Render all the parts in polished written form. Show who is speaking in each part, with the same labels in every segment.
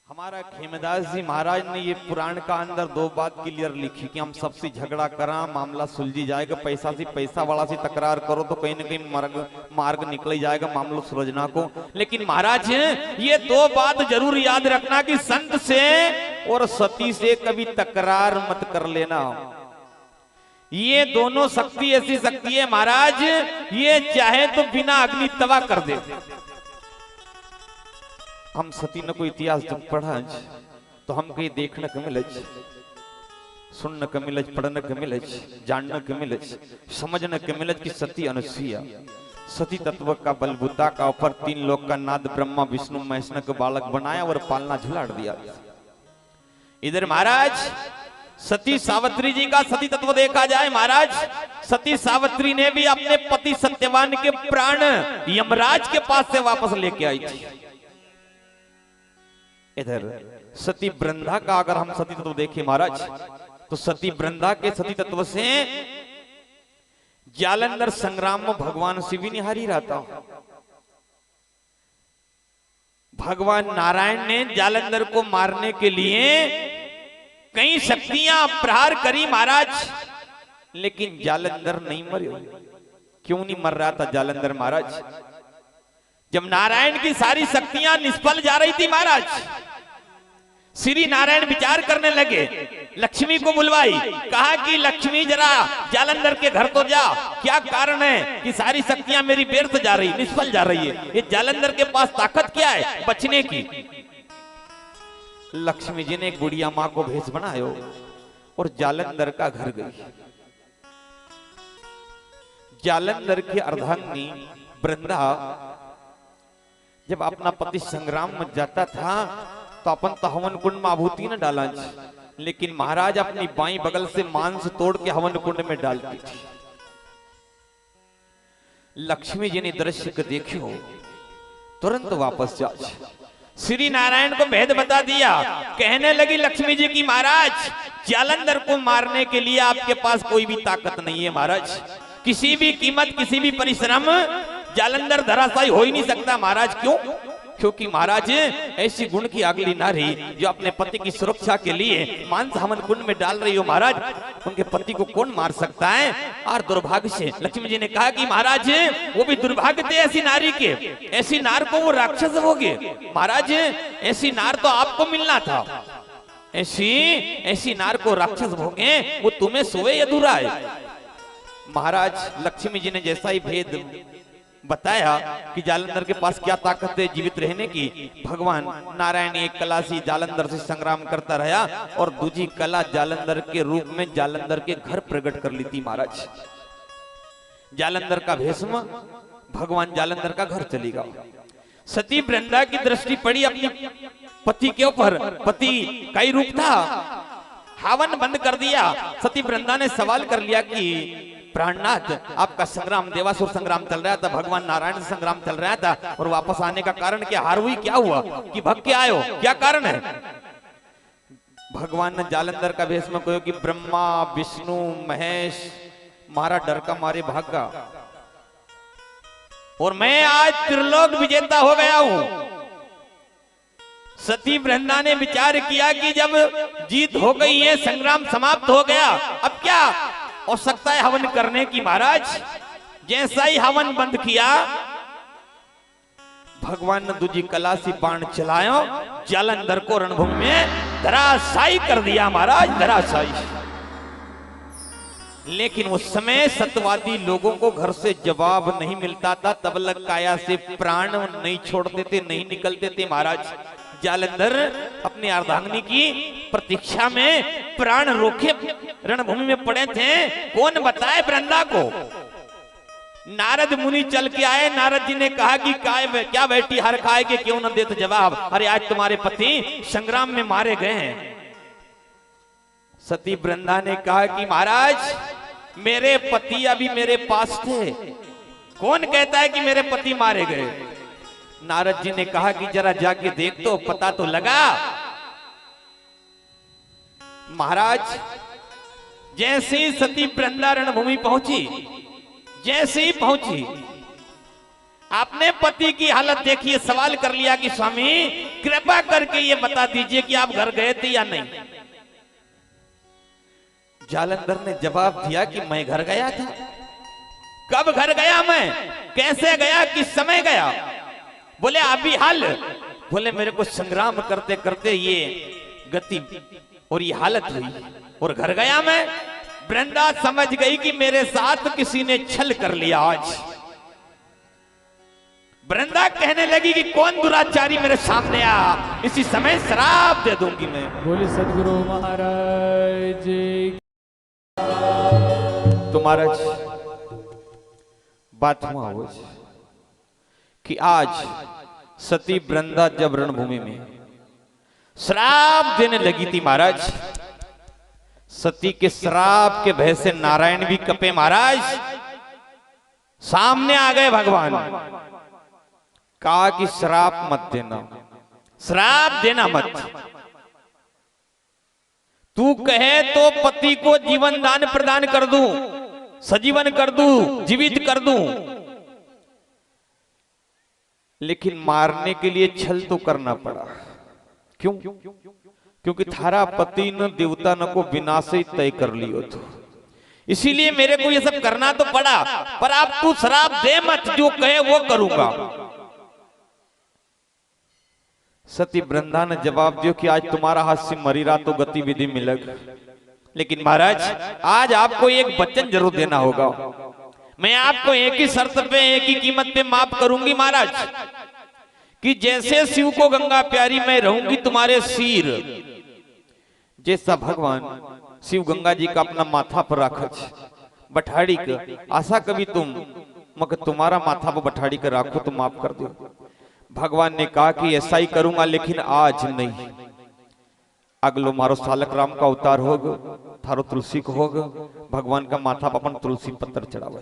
Speaker 1: हमारा खेमदास जी महाराज ने ये पुराण का अंदर दो बात क्लियर लिखी कि हम सबसे झगड़ा करा मामला सुलझी जाएगा, पैसा से पैसा वाला से तकरार करो तो कहीं न कहीं मार्ग निकल ही जाएगा मामला सुलझना को। लेकिन महाराज ये दो बात जरूर याद रखना कि संत से और सती से कभी तकरार मत कर लेना। ये दोनों शक्ति ऐसी शक्ति है महाराज, ये चाहे तो बिना अग्नि तबाह कर दे। हम सती न को इतिहास जब पढ़ा तो हम कहीं देखने को मिले, सुनने को मिले, पढ़ने को मिले, जानने को मिले, समझने को मिले कि सती अनुसुईया सती तत्व का बलबूता का ऊपर तीन लोग का नाद ब्रह्मा विष्णु महेश को बालक बनाया और पालना झुलाड़ दिया। इधर महाराज सती सावित्री जी का सती तत्व देखा जाए महाराज, सती सावित्री ने भी अपने पति सत्यवान के प्राण यमराज के पास से वापस लेके आई थी। इधर सती वृंदा का अगर हम सती तत्व देखें महाराज तो सती वृंदा के सती तत्व से जालंधर संग्राम में भगवान शिव निहारी रहता। भगवान नारायण ने जालंधर को मारने के लिए कई शक्तियां प्रहार करी महाराज, लेकिन जालंधर नहीं मरे। क्यों नहीं मर रहा था जालंधर महाराज? जब नारायण की सारी शक्तियां निष्फल जा रही थी महाराज, श्री नारायण विचार करने लगे, लक्ष्मी को बुलवाई, कहा कि लक्ष्मी जरा जालंधर के घर तो जा, क्या कारण है कि सारी शक्तियां मेरी व्यर्थ जा रही, निष्फल जा रही है, ये जालंधर के पास ताकत क्या है बचने की? लक्ष्मी जी ने एक बुढ़िया मां को भेष बनायो और जालंधर का घर गई। जालंधर की अर्धांगिनी वृंदा जब अपना पति संग्राम में जाता था तो अपन तो हवन कुंड में आभूति न डाला, लेकिन महाराज अपनी बाईं बगल से मांस तोड़ के हवन कुंड में डालती थी। लक्ष्मी जी ने दृश्य को देखियो, तुरंत वापस जा श्री नारायण को भेद बता दिया। कहने लगी लक्ष्मी जी की महाराज जालंधर को मारने के लिए आपके पास कोई भी ताकत नहीं है महाराज, किसी भी कीमत किसी भी परिश्रम जालंधर धराशायी हो ही नहीं सकता महाराज। क्यों? क्योंकि महाराज ऐसी गुण की अगली नारी जो अपने पति की सुरक्षा के लिए मांस हवन कुंड में डाल रही हो महाराज, उनके पति को कौन मार सकता है? और दुर्भाग्य से लक्ष्मी जी ने कहा कि महाराज वो भी दुर्भाग्य थे ऐसी नारी के, ऐसी नार को वो राक्षस हो गए महाराज, ऐसी नार तो आपको मिलना था, ऐसी नार को राक्षस भोगे वो तुम्हें सोए अधूरा है। महाराज लक्ष्मी जी ने जैसा ही भेद बताया कि जालंधर के पास क्या ताकत है जीवित रहने की, भगवान नारायण एक कला से जालंधर से संग्राम करता रहा और दूसरी कला जालंधर के रूप में जालंधर के घर प्रकट कर ली थी महाराज। जालंधर का भेषम भगवान जालंधर का घर चलेगा। सती वृंदा की दृष्टि पड़ी अपने पति के ऊपर, पति का ही रूप था, हवन बंद कर दिया। सती वृंदा ने सवाल कर लिया कि प्राणनाथ आपका संग्राम देवासुर संग्राम चल रहा था, भगवान नारायण से संग्राम चल रहा था और वापस आने का कारण क्या, हार हुई, क्या हुआ कि भग के आयो, क्या कारण है? भगवान ने जालंधर का भेष में कहो कि ब्रह्मा विष्णु महेश मारा डर का मारे भागा और मैं आज त्रिलोक विजेता हो गया हूं। सती वृंदा ने विचार किया कि जब जीत हो गई है, संग्राम समाप्त हो गया, अब क्या हो सकता है हवन करने की महाराज? जैसा ही हवन बंद किया भगवान ने दूजी कला से बाण चलाया, जालंधर को रणभूमि में धराशायी कर दिया महाराज, धराशायी। लेकिन उस समय सत्यवादी लोगों को घर से जवाब नहीं मिलता था, तब तक काया से प्राण नहीं छोड़ते थे, नहीं निकलते थे महाराज। जालंधर अपनी अर्धांगिनी की प्रतीक्षा में प्राण रोके रणभूमि में पड़े थे। कौन बताए वृंदा को? नारद मुनि चल के आए। नारद जी ने कहा कि क्या बेटी हर खाए के क्यों न देते जवाब, अरे आज तुम्हारे पति संग्राम में मारे गए हैं। सती वृंदा ने कहा कि महाराज मेरे पति अभी मेरे पास थे, कौन कहता है कि मेरे पति मारे गए? नारद जी ने कहा कि जरा जाके देख तो पता तो लगा। महाराज जैसे ही सती वृंदा रणभूमि पहुंची, जैसे ही पहुंची आपने पति की हालत देखी, सवाल कर लिया कि स्वामी कृपा करके ये बता दीजिए कि आप घर गए थे या नहीं। जालंधर ने जवाब दिया कि मैं घर गया था। कब घर गया मैं, कैसे गया, किस समय गया? बोले अभी हाल। बोले मेरे को संग्राम करते करते ये गति और ये हालत हुई और घर गया मैं। वृंदा समझ गई कि मेरे साथ किसी ने छल कर लिया आज। वृंदा कहने लगी कि कौन दुराचारी मेरे सामने आ, इसी समय शराब दे दूंगी मैं।
Speaker 2: बोले सदगुरु महाराज जी।
Speaker 1: तो महाराज बात हुआ हो कि आज सती वृंदा जब रणभूमि में श्राप देने लगी थी महाराज, सती के श्राप के भय से नारायण भी कपे महाराज। सामने आ गए भगवान, कहा कि श्राप मत देना, श्राप देना मत। तू कहे तो पति को जीवन दान प्रदान कर दूं, सजीवन कर दूं, जीवित कर दूं, लेकिन मारने के लिए छल तो करना पड़ा। क्यों? क्योंकि थारा पति न देवता न को विनाश ही तय कर लियो तो, इसीलिए मेरे को ये सब करना तो पड़ा। पर आप तू शराब दे मत, जो कहे वो करूंगा। सती वृंदा ने जवाब दियो कि आज तुम्हारा हाथ से मरीरा तो गतिविधि मिलग, लेकिन महाराज आज आपको एक वचन जरूर देना होगा। मैं आपको एक ही शर्त पे, एक ही कीमत पे माफ करूंगी महाराज, कि जैसे शिव को गंगा प्यारी मैं रहूंगी तुम्हारे सिर जैसा भगवान शिव गंगा जी का अपना माथा पर राखच बठाड़ी कर, आशा कभी तुम मगर तुम्हारा माथा पर बठाड़ी कर राखो तो माफ कर दो। भगवान ने कहा कि ऐसा ही करूंगा, लेकिन आज नहीं, अगलो मारो सालक राम का अवतार होगा, थारो तुलसी को होगा, भगवान का माथा पर अपन तुलसी पत्थर चढ़ावा।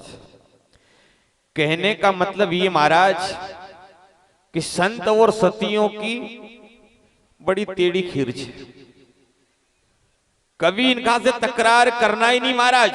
Speaker 1: कहने का मतलब ये महाराज कि संत और सतियों की बड़ी टेढ़ी खीर है, कभी इनका से तकरार करना ही नहीं महाराज।